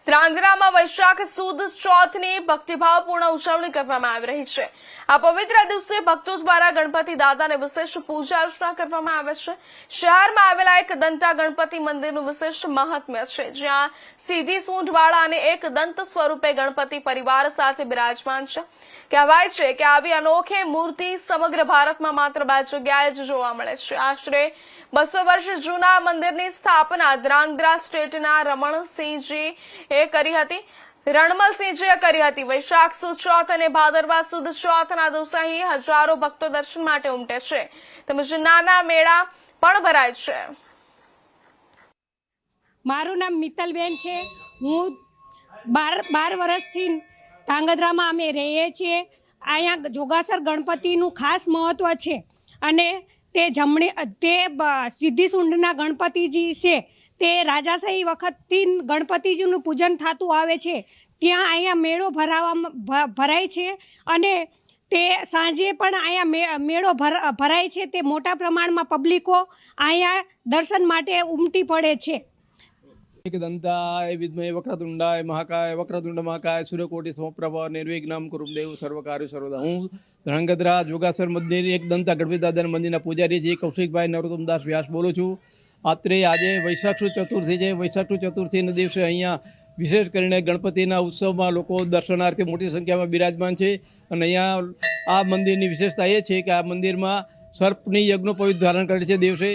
ત્રાંગરામાં વૈશાખ સુદ ચોથની ભક્તિભાવપૂર્ણ ઉજવણી કરવામાં આવી રહી છે। આ પવિત્ર દિવસે ભક્તો દ્વારા ગણપતિ દાદાને વિશેષ પૂજા અર્ચના કરવામાં આવે છે। શહેરમાં આવેલા એક દંતા ગણપતિ મંદિરનું વિશેષ મહાત્મ્ય છે, જ્યાં સીધી સૂંઢવાળા અને એક દંત સ્વરૂપે ગણપતિ પરિવાર સાથે બિરાજમાન છે। કહેવાય છે કે આવી અનોખી મૂર્તિ સમગ્ર ભારતમાં માત્ર 2 જગ્યાએ જ જોવા મળે છે। આશરે 200 વર્ષ જૂના મંદિરની સ્થાપના ધ્રાંગધ્રા સ્ટેટના રમણસિંહજીએ કરી હતી। રણમલસિંહજીએ કરી હતી। વૈશાખ સુદ ચોથ અને ભાદરવા સુદ ચોથના દિવસે અહીં હજારો ભક્તો દર્શન માટે ઉમટે છે, તેમજ નાના મેળા પણ ભરાય છે। મારું નામ મિત્તલબેન છે। હું 12 વર્ષથી ધ્રાંગધ્રામાં અમે રહીએ છીએ। અહીંયા જોગાસર ગણપતિનું ખાસ મહત્ત્વ છે અને તે સીધી સૂંઢના ગણપતિજી છે। તે રાજાશાહી વખતથી ગણપતિજીનું પૂજન થતું આવે છે। ત્યાં અહીંયા મેળો ભરાય છે અને તે સાંજે પણ અહીંયા મેળો ભરાય છે। તે મોટા પ્રમાણમાં પબ્લિકો અહીંયા દર્શન માટે ઉમટી પડે છે। एकदंताय विद्महे वक्रतुंडाय महाकाय वक्रतुंड महाकाय सूर्यकोटि समप्रभ निर्विघ्नं कुरु देव सर्वकार्य सर्वदा। हूँ ધ્રાંગધ્રા જોગાસર મંદિર એક દંતા ગણપતિ દાદાના મંદિરના પૂજારી છે કૌશિકભાઈ નરોત્તમદાસ વ્યાસ બોલું છું। આજે વૈશાખ સુદ ચતુર્થી છે। વૈશાખ સુદ ચતુર્થીના દિવસે અહીંયા વિશેષ કરીને ગણપતિના ઉત્સવમાં લોકો દર્શનાર્થે મોટી સંખ્યામાં બિરાજમાન છે અને અહીંયા આ મંદિરની વિશેષતા એ છે કે આ મંદિરમાં સર્પની યજ્ઞોપવિત ધારણ કરે છે દિવસે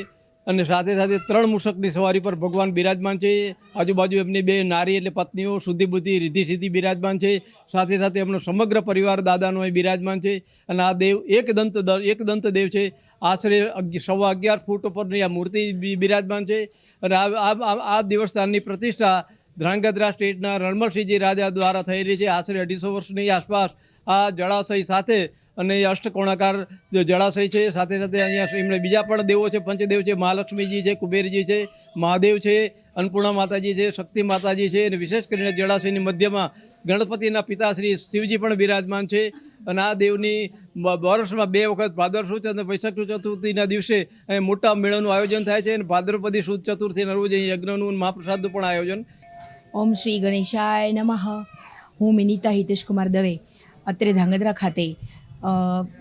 અને સાથે સાથે 3 મૂષકની સવારી પર ભગવાન બિરાજમાન છે। આજુબાજુ એમની 2 નારી એટલે પત્નીઓ શુદ્ધિ બુદ્ધિ રિદ્ધિ સિદ્ધિ બિરાજમાન છે। સાથે સાથે એમનો સમગ્ર પરિવાર દાદાનો અહીં બિરાજમાન છે અને આ દેવ એક દંત દેવ છે। આશરે 11.25 ફૂટ ઉપરની આ મૂર્તિ બિરાજમાન છે અને આ દેવસ્થાનની પ્રતિષ્ઠા ધ્રાંગધ્રા સ્ટેટના રણમલસિંહજી રાજા દ્વારા થઈ રહી છે। આશરે 250 વર્ષની આસપાસ આ જળાશય સાથે અને અષ્ટકોણાકાર જળાશય છે। સાથે સાથે અહીંયા એમણે બીજા પણ દેવો છે, પંચદેવ છે, મહાલક્ષ્મીજી છે, કુબેરજી છે, મહાદેવ છે, અન્નપૂર્ણા માતાજી છે, શક્તિ માતાજી છે અને વિશેષ કરીને જળાશયની મધ્યમાં ગણપતિના પિતાશ્રી શિવજી પણ બિરાજમાન છે અને આ દેવની વર્ષમાં 2 વખત ભાદર સુદ અને વૈશાખ સુદ ચતુર્થીના દિવસે અહીં મોટા મેળાનું આયોજન થાય છે અને ભાદરપદી સુદ ચતુર્થીના રોજ અહીં યજ્ઞનું મહાપ્રસાદનું પણ આયોજન। ઓમ શ્રી ગણેશાય નમઃ। હું મિનિતા હિતેશ કુમાર દવે અત્રે ધ્રાંગધ્રા ખાતે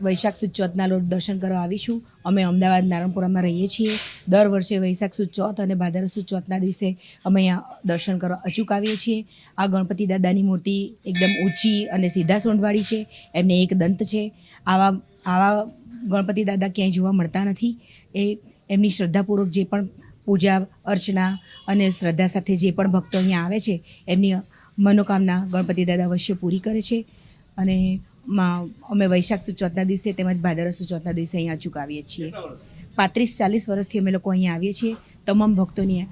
વૈશાખ સુદ ચોથના રોજ દર્શન કરવા આવી છું। અમે અમદાવાદ નારણપુરામાં રહીએ છીએ। દર વર્ષે વૈશાખ સુદ ચોથ અને ભાદરવા સુદ ચોથના દિવસે અમે અહીંયા દર્શન કરવા અચૂક આવીએ છીએ। આ ગણપતિ દાદાની મૂર્તિ એકદમ ઊંચી અને સીધા સૂંઢવાળી છે। એમને એક દંત છે। આવા ગણપતિ દાદા ક્યાંય જોવા મળતા નથી। એમની શ્રદ્ધાપૂર્વક જે પણ પૂજા અર્ચના અને શ્રદ્ધા સાથે જે પણ ભક્તો અહીંયા આવે છે એમની મનોકામના ગણપતિ દાદા અવશ્ય પૂરી કરે છે અને અમે વૈશાખ સુદ ચોથના દિવસે તેમજ ભાદરવા સુદ ચોથના દિવસે અહીંયા ચૂકાવીએ છીએ। 35-40 વર્ષથી અમે લોકો અહીંયા આવીએ છીએ। તમામ ભક્તોની